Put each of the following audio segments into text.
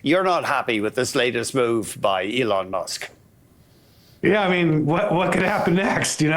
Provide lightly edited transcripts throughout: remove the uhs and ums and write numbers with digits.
You're not happy with this latest move by Elon Musk. Yeah, I mean, what could happen next? He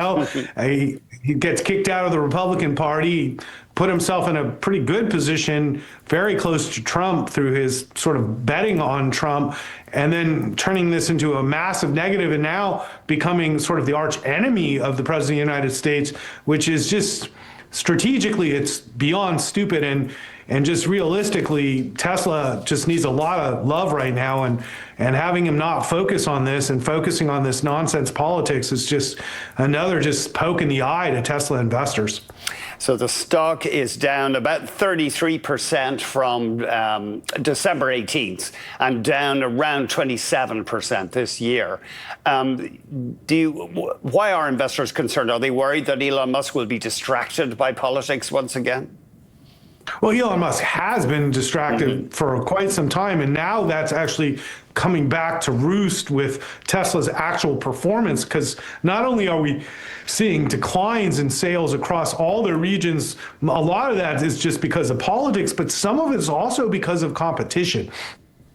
gets kicked out of the Republican Party, put himself in a pretty good position, very close to Trump through his sort of betting on Trump, and then turning this into a massive negative, and now becoming sort of the arch enemy of the President of the United States, which is just strategically, it's beyond stupid. And just realistically, Tesla just needs a lot of love right now, and having him not focus on this and focusing on this nonsense politics is just another just poke in the eye to Tesla investors. So the stock is down about 33% from December 18th and down around 27% this year. Why are investors concerned? Are they worried that Elon Musk will be distracted by politics once again? Well, Elon Musk has been distracted for quite some time, and now that's actually coming back to roost with Tesla's actual performance, because not only are we seeing declines in sales across all their regions, a lot of that is just because of politics, but some of it is also because of competition.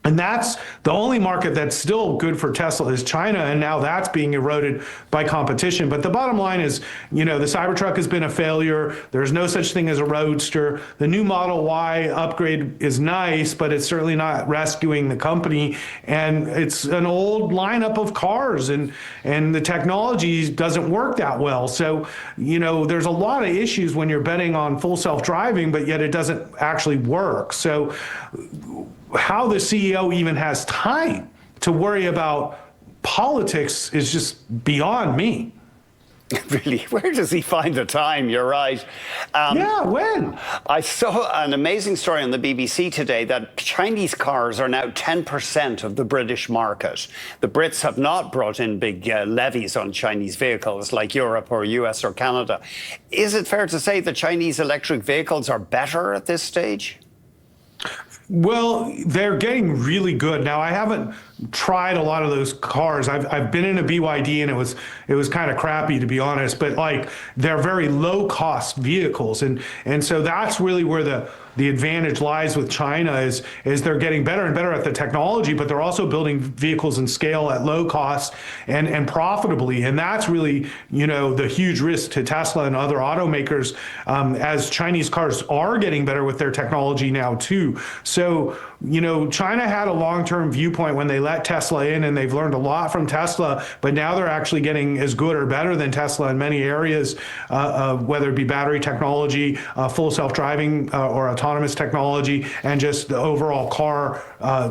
And that's the only market that's still good for Tesla is China, and now that's being eroded by competition. But the bottom line is, the Cybertruck has been a failure. There's no such thing as a roadster. The new Model Y upgrade is nice, but it's certainly not rescuing the company. And it's an old lineup of cars, and the technology doesn't work that well. So, there's a lot of issues when you're betting on full self-driving, but yet it doesn't actually work. So how the CEO even has time to worry about politics is just beyond me. Really, where does he find the time? You're right. When? I saw an amazing story on the BBC today that Chinese cars are now 10% of the British market. The Brits have not brought in big levies on Chinese vehicles like Europe or US or Canada. Is it fair to say that Chinese electric vehicles are better at this stage? Well, they're getting really good. Now, I haven't tried a lot of those cars. I've been in a BYD, and it was kind of crappy, to be honest, but they're very low cost vehicles. And so that's really where the advantage lies with China is they're getting better and better at the technology, but they're also building vehicles in scale at low cost and profitably. And that's really, the huge risk to Tesla and other automakers, as Chinese cars are getting better with their technology now too. So, China had a long-term viewpoint when they let Tesla in, and they've learned a lot from Tesla, but now they're actually getting as good or better than Tesla in many areas, whether it be battery technology, full self-driving or autonomous technology, and just the overall car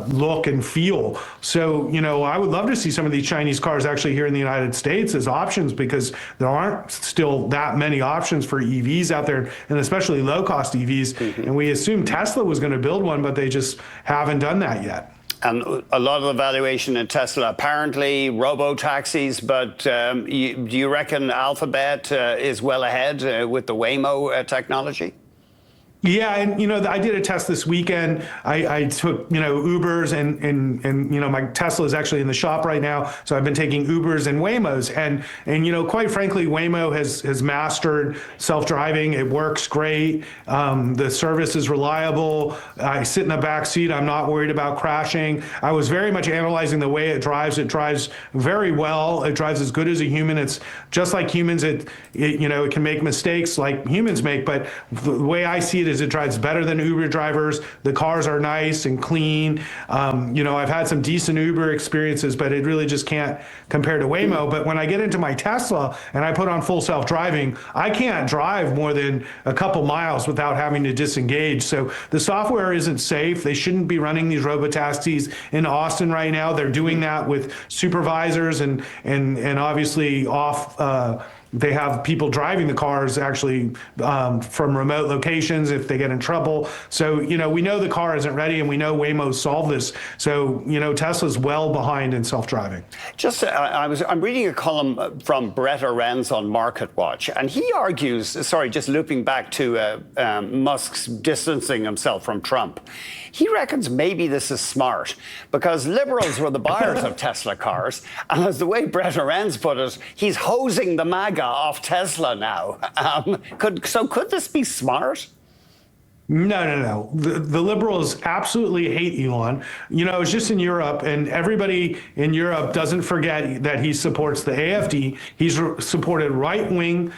look and feel. So, I would love to see some of these Chinese cars actually here in the United States as options, because there aren't still that many options for EVs out there, and especially low-cost EVs. Mm-hmm. And we assumed Tesla was going to build one, but they just haven't done that yet. And a lot of the valuation in Tesla, apparently, robotaxis, but do you reckon Alphabet is well ahead with the Waymo technology? Yeah, and I did a test this weekend. I took Ubers and my Tesla is actually in the shop right now, so I've been taking Ubers and Waymos, and quite frankly, Waymo has mastered self-driving. It works great. The service is reliable. I sit in the back seat. I'm not worried about crashing. I was very much analyzing the way it drives. It drives very well. It drives as good as a human. It's just like humans. It can make mistakes like humans make, but the way I see it is it drives better than Uber drivers. The cars are nice and clean. I've had some decent Uber experiences, but it really just can't compare to Waymo. But when I get into my Tesla and I put on full self-driving, I can't drive more than a couple miles without having to disengage. So the software isn't safe. They shouldn't be running these robotaxis in Austin right now. They're doing that with supervisors and obviously off. They have people driving the cars actually from remote locations if they get in trouble. So, we know the car isn't ready, and we know Waymo solved this. So, Tesla's well behind in self-driving. I'm reading a column from Brett Arends on Marketwatch, and he argues, just looping back to Musk's distancing himself from Trump. He reckons maybe this is smart because liberals were the buyers of Tesla cars. And as the way Brett Arends put it, he's hosing the MAGA off Tesla now. Could this be smart? No. The liberals absolutely hate Elon. I was just in Europe, and everybody in Europe doesn't forget that he supports the AfD. He's supported right-wing,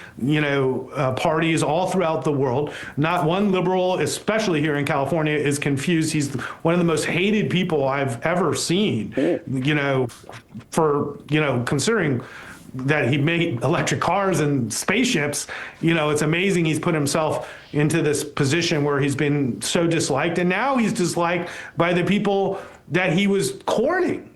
parties all throughout the world. Not one liberal, especially here in California, is confused. He's one of the most hated people I've ever seen, considering that he made electric cars and spaceships. It's amazing he's put himself into this position where he's been so disliked, and now he's disliked by the people that he was courting.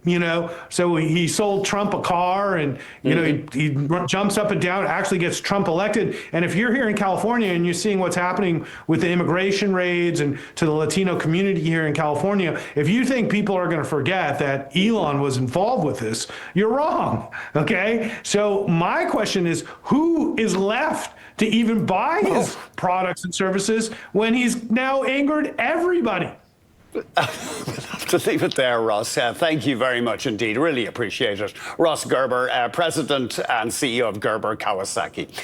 So he sold Trump a car, and he jumps up and down, actually gets Trump elected. And if you're here in California and you're seeing what's happening with the immigration raids and to the Latino community here in California, if you think people are going to forget that Elon was involved with this, you're wrong. Okay, so my question is, who is left to even buy his products and services when he's now angered everybody? We'll have to leave it there, Ross. Thank you very much indeed. Really appreciate it. Ross Gerber, President and CEO of Gerber Kawasaki.